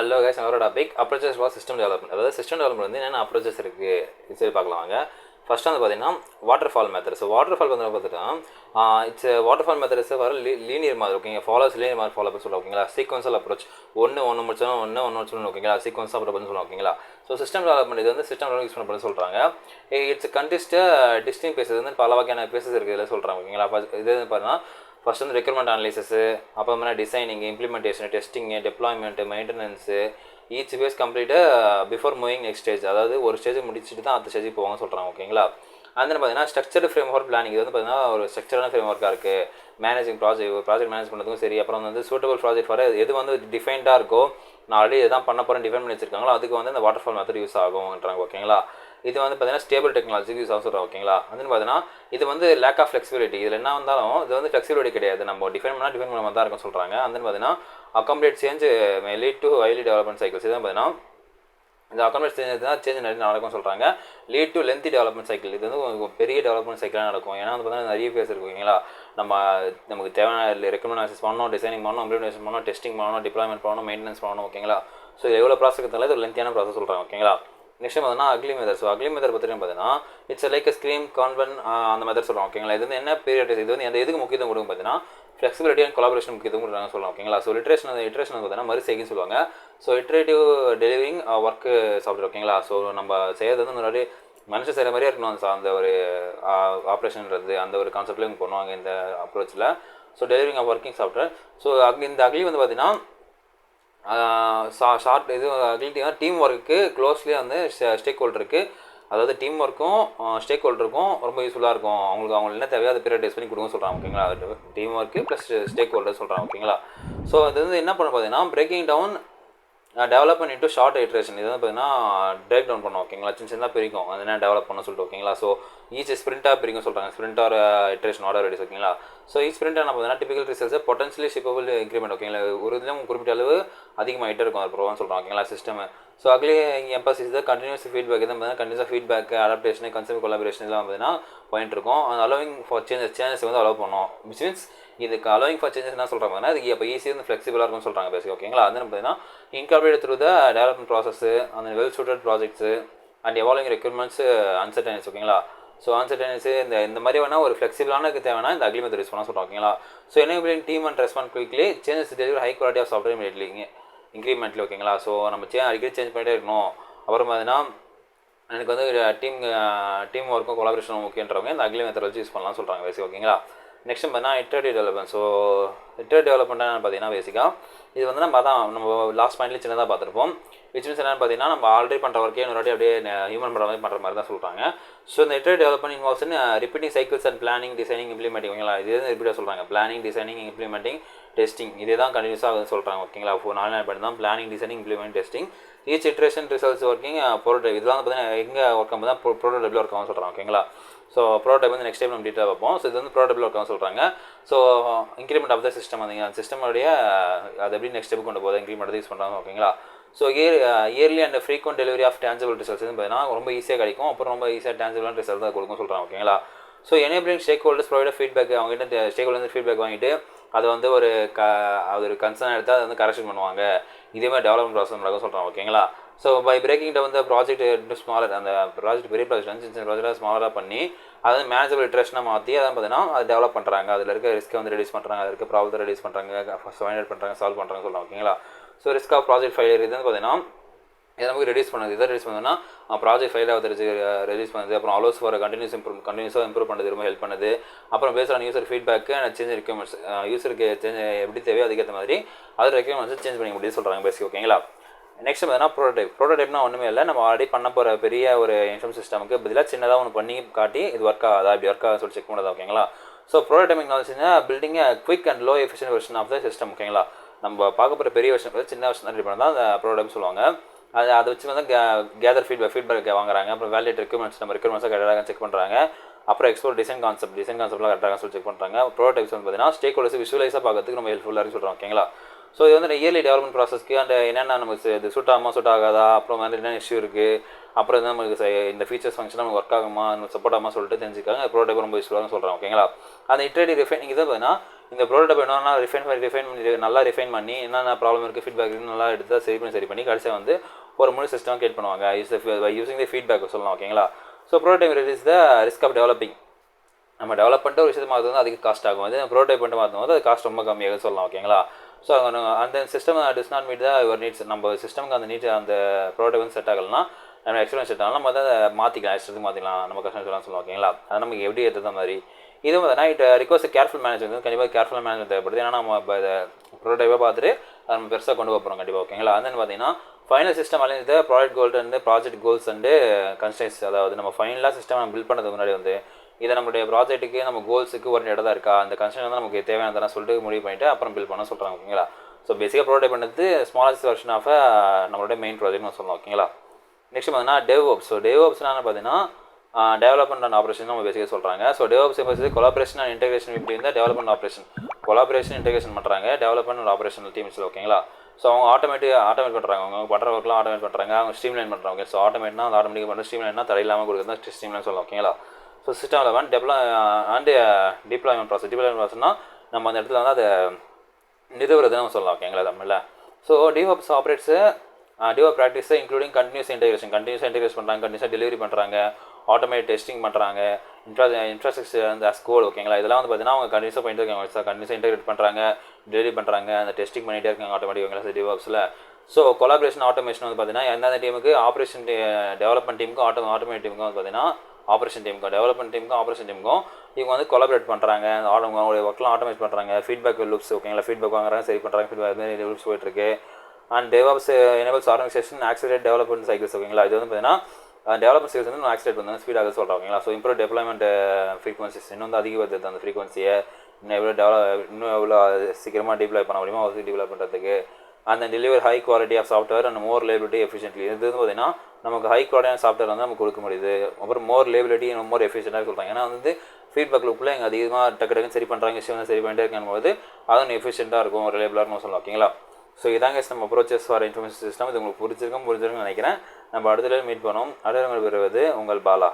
Hello guys, our topic approaches for system development. அதாவது system development வந்து என்னென்ன approaches இருக்குது சரி பார்க்கலாம் வாங்க. ஃபர்ஸ்ட் வந்து பார்த்தீங்கன்னா water fall method. So water fall வந்து பார்த்துட்டா இட்ஸ் வாட்டர் ஃபால் மெத்தட்ஸ் வர லீனியர் மாதிரி ஓகேங்க. ஃபாலோஸ் லீனியர் மாதிரி ஃபாலோ பண்ணி சொல்லுவோம் ஓகேங்களா. சீக்வன்சல் அப்ரோச் ஒன்று முடிச்சோம் ஒன்று முடிச்சோம் ஓகேங்களா. சீக்வன்ஸ் அப்ரோச் பண்ணி சொல்லுவோம் ஓகேங்களா. ஸோ சிஸ்டம் டெவலப்மெண்ட் இது வந்து சிஸ்டம் யூஸ் பண்ண சொல்கிறாங்க. இட்ஸ் கண்டிஸ்ட் டிஸ்டிங் பேசஸ் வந்து பல வகையான பேசஸ் இருக்குது இதில் சொல்கிறாங்க ஓகேங்களா. இது பார்த்தீங்கன்னா ஃபர்ஸ்ட் வந்து ரெக்யர்மெண்ட் அனலைசிஸு, அப்புறமா designing, implementation, testing, deployment, maintenance, each phase complete before moving next stage. அதாவது ஒரு ஸ்டேஜ் முடிச்சுட்டு தான் அடுத்த ஸ்டேஜுக்கு போவாங்க சொல்கிறாங்க ஓகேங்களா. அந்த பார்த்தீங்கன்னா ஸ்ட்ரக்சர்டு ஃப்ரேம் ஒர்க் பிளானிங். இது வந்து பார்த்தீங்கன்னா ஒரு ஸ்ட்ரக்சரான ஃப்ரேம் ஒர்க்காக இருக்குது. மேனேஜிங் ப்ராஜெக்ட் மேனேஜ் பண்ணுறதுக்கும் சரி. அப்புறம் வந்து சூட்டபிள் ப்ராஜெக்ட் ஃபார் எது வந்து டிஃபைன்டாக இருக்கோ, நான் ஆல்ரெடி எதான் பண்ண போகிறேன் டிஃபைன் பண்ணி வச்சிருக்காங்களோ அதுக்கு வந்து இந்த வாட்டர் ஃபால் மெத்தட் யூஸ் ஆகும்ன்றாங்க ஓகேங்களா. இது வந்து பார்த்தீங்கன்னா ஸ்டேபிள் டெக்னாலஜிக்கு யூஸ் ஆகும் சொல்கிறோம் ஓகேங்களா. வந்து பார்த்தீங்கன்னா இது வந்து லேக் ஆஃப் ஃப்ளெக்சிபிலிட்டி. இதில் என்ன வந்தாலும் இது வந்து ஃப்ளெக்சிபிலிட்டி கிடையாது. நம்ம டிஃபைன் பண்ண மாதிரி தான் இருக்கும் சொல்கிறாங்க. வந்து பார்த்தீங்கன்னா accommodate change May lead to highly development cycles. இதுதான் பார்த்தீங்கன்னா இந்த அக்காமடேட் சேஞ்ச் நிறைய நடக்கும் சொல்கிறாங்க. Lead to lengthy development cycle. இது வந்து பெரிய டெவலப்மெண்ட் சைக்கிளாக நடக்கும். ஏன்னா வந்து பார்த்தீங்கன்னா நிறைய பேஸ் இருக்கு ஓகேங்களா. நமக்கு தேவையான ரெக்கமெண்ட் அனாலிசிஸ் பண்ணணும், டிசைனிங் பண்ணணும், இம்ப்ளிமெண்டேஷன் பண்ணணும், டெஸ்டிங் பண்ணணும், டிப்ளாய்மெண்ட் பண்ணணும், மெயின்டெனன்ஸ் பண்ணணும் ஓகேங்களா. ஸோ எவ்வளோ ப்ராசஸ் இருந்தாலும் இது லென்த்தியான ப்ராசஸ் சொல்கிறாங்க ஓகேங்களா. நெக்ஸ்ட் பார்த்தீங்கன்னா ugly method. So ugly method பார்த்தீங்கன்னா பார்த்தீங்கன்னா இட்ஸ் லைக் ஸ்க்ரீம் கான்வென் அந்த மெத்தட் சொல்லுவோம் ஓகேங்களா. இது வந்து என்ன பீரியட், இது வந்து எந்த எதுக்கு முக்கியத்துவம் கொடுக்கும் பார்த்தீங்கன்னா ஃப்ளெக்சிபிலிட்டி அண்ட் கொலாபரேஷன் முக்கியத்துவம் கொடுக்குறாங்க சொல்லலாம் ஓகேங்களா. ஸோ இட்ரேஷன் பார்த்தீங்கன்னா மறுசெய்கைன்னு சொல்லுவாங்க. So iterative delivering work software ஓகேங்களா. ஸோ நம்ம செய்யறது வந்து முன்னாடி மனுஷன் செய்கிற மாதிரியே இருக்கணும். அந்த ஒரு ஆப்ரேஷன்றது அந்த ஒரு கான்செப்ட்லேயும் பண்ணுவாங்க இந்த அப்ரோச்சில். So delivering of working software. So இந்த அக்லி வந்து பார்த்தீங்கன்னா ஷார்ட் இது அக்லிட்டினா டீம் ஒர்க்கு க்ளோஸ்லி வந்து ஸ்டேக் ஹோல்டருக்கு, அதாவது டீம் ஒர்க்கும் ஸ்டேக் ஹோல்டருக்கும் ரொம்ப யூஸ்ஃபுல்லாக இருக்கும். அவங்களுக்கு என்ன தேவையோ அதை பீரியடைஸ் பண்ணி கொடுங்க சொல்கிறாங்க ஓகேங்களா. Team work plus stakeholder சொல்கிறாங்க ஓகேங்களா. ஸோ அது வந்து என்ன பண்ண பார்த்தீங்கன்னா breaking down development into short iteration. இது வந்து பார்த்தீங்கன்னா பிரேக் டவுன் பண்ணும் ஓகேங்களா. சின்ன பிரிக்கும் அது என்ன டெவலப் பண்ண சொல்லிட்டு ஓகேங்களா. ஸோ ஈச் ஸ்ப்ரிண்ட்டாக பிரிக்கும் சொல்கிறாங்க. ஸ்ப்ரிண்ட் ஆர் ஐட்ரேஷன் ஆர்டர் ரெடிஸ் ஓகேங்களா. ஸோ ஈச் ஸ்ப்ரிண்ட் என்ன பார்த்தீங்கன்னா டிபிக்கல் ரிசல்ட்ஸ் பொட்டன்ஷியலி ஷிப்பபிள் இன்க்ரிமெண்ட் ஓகேங்களா. ஒரு இதில் குறிப்பிட்ட அளவு அதிகமாகிட்டே இருக்கும் அது ப்ரோவான்னு சொல்கிறாங்க ஓகேங்களா சிஸ்டம். ஸோ அக்லி எம்பசிஸ் தான் கண்டினியூஸ் ஃபீட்பேக். இதான் பார்த்தீங்கன்னா continuous feedback, adaptation, concept collaboration இதெல்லாம் பார்த்தீங்கன்னா பாயிண்ட் இருக்கும். அந்த அலோவிங் ஃபார் சேஞ்சஸ் வந்து அலோவ் பண்ணோம். விச் மீன்ஸ் இதுக்கு அலோவிங் ஃபார் சேஞ்சஸ் என்ன சொல்கிறாங்கன்னா இதுக்கு இப்போ ஈஸியாக வந்து ஃப்ளெக்சிபிளாக இருக்கும்னு சொல்கிறாங்க பேசிக் ஓகேங்களா. அது பார்த்தீங்கன்னா incorporate through the development process அந்த well suited projects and evolving requirements uncertainties ஓகேங்களா. ஸோ அன்சர்டனிஸ் இந்த மாதிரி வேணால் ஒரு ஃப்ளெக்சிபிளானக்கு தேவைன்னா இந்த அக்லி மெத்தட் யூஸ் பண்ண சொல்கிறாங்க ஓகேங்களா. So enabling team and respond quickly changes delivery high quality of software immediately incrementally ஓகேங்களா. ஸோ நம்ம அடிக்கடி சேஞ்ச் பண்ணிட்டே இருக்கணும். அப்புறம் பார்த்தீங்கன்னா எனக்கு வந்து டீம் ஒர்க்கும் கொலாபரேஷன் முக்கியன்றவங்க இந்த அக்லி மெத்தட் வச்சு யூஸ் பண்ணலாம் சொல்கிறாங்க பேசிக் ஓகேங்களா. நெக்ஸ்ட் பார்த்தீங்கன்னா இட்டரேட்டிவ் டெவலப்மெண்ட். ஸோ இட்டரேட்டிவ் டெவலப்மெண்ட்னு பார்த்தீங்கன்னா பேசிக்காக இது வந்து நம்ம லாஸ்ட் பாயிண்ட்லேயே சின்னதாக பார்த்துருப்போம். விச் மீன்ஸ் என்னென்னு பார்த்தீங்கன்னா நம்ம ஆல்ரெடி பண்ணுற ஒர்க்கே இன்னொரு அப்படியே ஹியூமன் பண்ணுற மாதிரி தான் சொல்கிறாங்க. ஸோ இந்த iterative development involves in repeating cycles and planning, designing, implementing ஓகேங்களா. இது ரிப்பீட்டாக சொல்கிறாங்க. பிளானிங், டிசைனிங், இம்ப்ளிமெண்டிங், டெஸ்டிங் இதே தான் கண்டினியூஸாக சொல்கிறாங்க ஓகேங்களா. 4 பாயிண்ட் தான் planning, designing, implement, testing, each iteration results working, prototype. இதெல்லாம் பார்த்தீங்கன்னா எங்கே ஒர்க் ஆகும் தான் ப்ரோட்டோடைப்பில் ஒர்க் ஆகும் சொல்கிறாங்க ஓகேங்களா. ஸோ ப்ரோட்டோடைப் வந்து நெக்ஸ்ட் டைம் நம்ம டீட்டெயிலாக பார்ப்போம். ஸோ இது வந்து ப்ரோட்டோடைப்பில் ஒர்க் ஆகும் சொல்கிறாங்க. So increment of the system அந்த சிஸ்டமுடைய அது எப்படி நெக்ஸ்ட் ஸ்டெப் கொண்டு போகுது இன்க்ரிமெண்ட் யூஸ் பண்ணுறாங்க ஓகேங்களா. So early and frequent delivery of tangible results பார்த்தீங்கன்னா ரொம்ப ஈஸியாக கிடைக்கும். அப்புறம் ரொம்ப ஈஸியாக டேஞ்சபிளான ரிசல்ட் தான் கொடுக்கும் சொல்கிறாங்க ஓகேங்களா. So enabling stack holders provide feedback. அவங்ககிட்ட ஸ்டேக் ஹோல்டர்ஸ் ஃபீட்பேக் வாங்கிட்டு அதை வந்து ஒரு கன்சர்ன் எடுத்து அதை வந்து கரெக்ஷன் பண்ணுவாங்க. இதேமாதிரி டெவலப்மெண்ட் ப்ராசஸ் நடக்கும் சொல்கிறாங்க ஓகேங்களா. So by breaking down the project into smaller, அந்த ப்ராஜெக்ட் பெரிய ப்ராஜெக்ட் வந்து சின்ன ப்ராஜெக்டாக ஸ்மாலராக பண்ணி அதை மேனேஜபிள் இட்ரேஷனாக மாற்றி அதை பார்த்தீங்கன்னா அது டெவலப் பண்ணுறாங்க. அதில் இருக்க ரிஸ்க்கை வந்து ரெடியூஸ் பண்ணுறாங்க, அதில் இருக்க ப்ராப்ளத்தை ரெடியூஸ் பண்ணுறாங்க, ஃபைண்ட் அவுட் பண்ணுறாங்க, சால்வ் பண்ணுறாங்க சொல்லலாம் ஓகேங்களா. So risk of project failure இது வந்து பார்த்தீங்கன்னா இதை நமக்கு ரெடியூஸ் பண்ணுது. இதை ரெடியூஸ் பண்ணதுன்னா ப்ராஜெக்ட் ஃபெயில் ஆகுது ரெடியூஸ் பண்ணுது. அப்புறம் அலோஸ் ஃபார் கண்டினியூஸாக இம்ப்ரூவ் பண்ணுறது ரொம்ப ஹெல்ப் பண்ணுது. அப்புறம் based on user feedback and change requirements, யூசருக்கு சேஞ்ச் எப்படி தேவையோ அதுக்கேற்ற மாதிரி அது ரெக்யூர்மெண்ட்ஸ் சேஞ்ச் பண்ணி முடியும் சொல்கிறாங்க பேசிக் ஓகேங்களா. நெக்ஸ்ட் பார்த்தீங்கன்னா ப்ரோட்டோடைப்னா ஒன்றுமே இல்லை, நம்ம ஆல்ரெடி பண்ண போகிற பெரிய ஒரு இன்ஃபர்ம் சிஸ்டமுக்கு பதிலாக சின்னதாக ஒன்று பண்ணி காட்டி இது ஒர்க் ஆகுதா இப்படி ஒர்க் ஆகுது சொல்லி செக் பண்ணுறது ஓகேங்களா. ஸோ ப்ரோட்டோடைப்பிங் நாலேஜ்னா building quick and low efficient version of the system ஓகேங்களா. நம்ம பார்க்க போகிற பெரிய வெர்ஷன் சின்ன வெர்ஷன் ரெடி பண்ணால் தான் அந்த ப்ரோட்டோடைப் சொல்லுவாங்க. அதை வச்சு வந்து கேதர் ஃபீட்பேக் வாங்குறாங்க. அப்புறம் வேலிடேட் ரெக்யூர்மெண்ட்ஸ் நம்ம ரெக்யூர்மெண்ட்ஸாக கரெக்டாக செக் பண்ணுறாங்க. அப்புறம் எக்ஸ்ப்ளோர் டிசைன் கான்செப்ட்லாம் கரெக்டாக சொல்லி செக் பண்ணுறாங்க. ப்ரோட்டோடைப்ஸ் வந்து பார்த்தீங்கன்னா ஸ்டேக் ஹோல்டர்ஸ் விஷுவலைஸாக பார்க்கறதுக்கு ரொம்ப ஹெல்ப்ஃபுல்லாக இருக்குன்னு சொல்கிறாங்க ஓகேங்களா. ஸோ இது வந்து இயர்லி டெவலப்மெண்ட் ப்ராசஸ்க்கு அண்ட் என்னென்ன நமக்கு இது சூட் ஆகாதா, அப்புறம் வந்து என்னென்ன இஷ்யூ இருக்குது, அப்புறம் வந்து நமக்கு இந்த ஃபீச்சர்ஸ் ஃபங்க்ஷன் நமக்கு ஒர்க் ஆகுமா, நம்ம சப்போர்ட் ஆகாமல் சொல்லிட்டு தெரிஞ்சுக்காங்க. ப்ரோட்டோடைப் ரொம்ப யூஸ்ஃபுல்லாக சொல்கிறாங்க ஓகேங்களா. அந்த இட்ரேட்டிவ் ரிஃபைனிங் இதை பார்த்தீங்கன்னா இந்த ப்ரோட்டோடைப் என்னன்னா ரிஃபைன் பண்ணி நல்லா ரிஃபைன் பண்ணி என்னென்ன ப்ராப்ளம் இருக்குது ஃபீட்பேக் இருக்குன்னு நல்லா எடுத்து சரி பண்ணி கடைசியாக வந்து ஒரு முழு சிஸ்டம் கிரியேட் பண்ணுவாங்க யூசிங் தி ஃபீட்பேக் சொல்லலாம் ஓகேங்களா. So prototype is the risk of developing. நம்ம டெவலப் பண்ணிட்டு ஒரு விஷயத்தை மாற்றது வந்து அதுக்கு காஸ்ட் ஆகும். அது ப்ரோட்டோடைப் பண்ணிட்டு மாற்றும் போது அது காஸ்ட் ரொம்ப கம்மியாக சொல்லலாம் ஓகேங்களா. ஸோ அந்த system does not meet the your needs. நம்ம சிஸ்டமுக்கு அந்த நீட் அந்த ப்ரோட்டோடைப் வந்து செட் ஆகலைன்னா நம்ம எக்ஸ்பீரியன்ஸ் செட் ஆகலாம், நம்ம அதை மாற்றிக்கலாம், எக்ஸ்ட்ரா மாற்றிக்கலாம், நம்ம கஸ்டமர் சொல்லலாம் ஓகேங்களா. அது நமக்கு எப்படி ஏற்ற மாதிரி இது பார்த்தீங்கன்னா இட் ரிக்வஸ்ட் கேர்ஃபுல் மேனேஜ்மெண்ட். கண்டிப்பாக கேர்ஃபுல் மேனேஜ்மெண்ட் தேவைப்படுது. ஏன்னா நம்ம இப்போ இதை ப்ரோட்டோடைப்பாக பார்த்துட்டு அதை நம்ம பெருசாக கொண்டு போகிறோம் கண்டிப்பாக ஓகேங்களா. அது பார்த்தீங்கன்னா final system alliance the product goal and project goals and constrains. அதாவது நம்ம ஃபைனலாக சிஸ்டம் நம்ம பில்ட் பண்ணுறதுக்கு முன்னாடி வந்து இதை நம்மளுடைய ப்ராஜெக்ட்டுக்கு நம்ம கோல்ஸுக்கு ஒரு இடம் தான் இருக்கா, அந்த கன்ஸ்ட்ரெயின் வந்து நமக்கு தேவையானதான் சொல்லிட்டு முடிவு பண்ணிவிட்டு அப்புறம் பில்ட் பண்ண சொல்கிறாங்க ஓகேங்களா. ஸோ பேசிக்காக ப்ரோட்டோடைப் பண்ணுறது ஸ்மாலஸ்ட் வெர்ஷன் ஆஃப் நம்மளுடைய மெயின் ப்ராஜெக்ட்னு சொல்லலாம் ஓகேங்களா. நெக்ஸ்ட் பார்த்தீங்கன்னா டெவ்ஓப்ஸ். ஸோ டெவ்ஓப்ஸ்னா பார்த்தீங்கன்னா டெவலப்மெண்ட் அண்ட் ஆப்ரேஷன் நம்ம பேசிக்காக சொல்கிறாங்க. ஸோ டெவ்ஓப்ஸ் பேசி கொலாபரேஷன் அண்ட் இன்டெகிரேஷன் இப்படி இருந்தால் டெவலப்மெண்ட் ஆப்ரேஷன் கொலாபரேஷன் இன்டெகிரேஷன் பண்ணுறாங்க டெவலப்மெண்ட் அண்ட் ஆப்ரேஷனல் டீம்ஸில் ஓகேங்களா. ஸோ அவங்க ஆட்டோமேட் பண்ணுறாங்க, அவங்க பண்ணுற ஒர்க்லாம் ஆட்டோமேட் பண்ணுறாங்க, அவங்க ஸ்ட்ரீம்லைன் பண்ணுறாங்க. ஸோ ஆட்டோமேட்னா அந்த ஆட்டோமேட்டிக் பண்ணுற ஸ்ட்ரீம்லைன்னா தடையில்லாமல் கொடுக்குறது தான் ஸ்ட்ரீம்லைன் சொல்லலாம் ஓகேங்களா. ஸோ சிஸ்டம் லெவன் டிப்ளாய்மெண்ட் ப்ராசஸ்னால் நம்ம அந்த இடத்துல வந்து அதை நிறுவுறதுன்னு நம்ம சொல்லலாம் ஓகேங்களா தமிழில். ஸோ டிவாப்ஸ் ஆப்ரேட்ஸு டிவா ப்ராக்டிஸை இன்க்ளூடிங் கண்டினியூஸ் இன்டெகிரேஷன் பண்ணுறாங்க, கண்டினியூஸாக டெலிவரி பண்ணுறாங்க, ஆட்டோமேட் டெஸ்டிங் பண்ணுறாங்க, இன்ஃப்ராஸ்ட்ரக்சர் அந்த கோட் ஓகேங்களா. இதெல்லாம் வந்து பார்த்தீங்கன்னா அவங்க கண்டினியூஸாக பண்ணிட்டு இருக்காங்க, கண்டினியூஸாக இன்டெகிரேட் பண்ணுறாங்க, டெலிவரி பண்ணுறாங்க, அந்த டெஸ்டிங் பண்ணிகிட்டே இருக்காங்க ஆட்டோமேட்டிக் ஓகேங்களா டிவாப்ஸில். ஸோ கொலாபரேஷன் ஆட்டோமேஷன் வந்து பார்த்தீங்கன்னா எந்தெந்த டீமுக்கு ஆப்ரேஷன் டெவலப்மெண்ட் டீமுக்கும் ஆட்டோமேட் டீமுக்கும் வந்து பார்த்தீங்கன்னா ஆப்ரேஷன் டீமுக்கும் டெவலப்மெண்ட் டீமுக்கும் ஆப்ரேஷன் டீமுக்கும் இவங்க வந்து கொலாபரேட் பண்ணுறாங்க, அவங்களுடைய ஒர்க்லாம் ஆட்டோமேட் பண்ணுறாங்க, ஃபீட்பேக் லுப்ஸ் ஓகேங்களா, ஃபீட்பேக் வாங்குறாங்க, சரி பண்ணுறாங்க, ஃபீட்பேக் மாதிரி லுப்ஸ் போயிட்டுருக்கு. And DevOps enables organisation accelerate development cycles ஓகேங்களா. இது வந்து பார்த்தீங்கன்னா டெவலப்மெண்ட் சைக்கிள்ஸ் வந்து ஆக்சிலேட் வந்து ஸ்பீடாக சொல்கிறோம் ஓகேங்களா. ஸோ இம்ப்ரூவ் டெவலப்மெண்ட் ஃப்ரீக்வன்சிஸ் இன்னும் வந்து அதிகப்படுத்துது அந்த ஃப்ரீக்வன்சியை இன்னும் எவ்வளோ சீக்கிரமாக டிப்ளாய் பண்ண முடியுமோ அவருக்கு டிப்ளாய் பண்ணுறதுக்கு. அந்த deliver high quality of software and more reliability efficiently. இது வந்து பார்த்தீங்கன்னா நமக்கு ஹை குவாலிட்டியான சாஃப்ட்வேர் வந்து நமக்கு கொடுக்க முடியுது, அப்புறம் மோர் லேபிலிட்டி மோர் எஃபிஷியன்ட்டாக சொல்கிறாங்க. ஏன்னா வந்து ஃபீட்பேக் லூப்பில் எங்கள் அதிகமாக டக்கு சரி பண்ணுறாங்க, விஷயம் வந்து சரி பண்ணிட்டே இருக்கும் போது அதுவும் எஃபிஷியண்ட்டாக இருக்கும், ரிலேபிளாக இருக்கும் சொல்லலாம் ஓகேங்களா. ஸோ இதாங்க நம்ம அப்ரோச்சஸ் ஃபார் இன்ஃபர்மேஷன் சிஸ்டம். இது உங்களுக்கு புரிஞ்சிருக்கும்னு நினைக்கிறேன். நம்ம அடுத்த மீட் பண்ணோம். அடுத்த பெறுவது உங்கள் பாலா.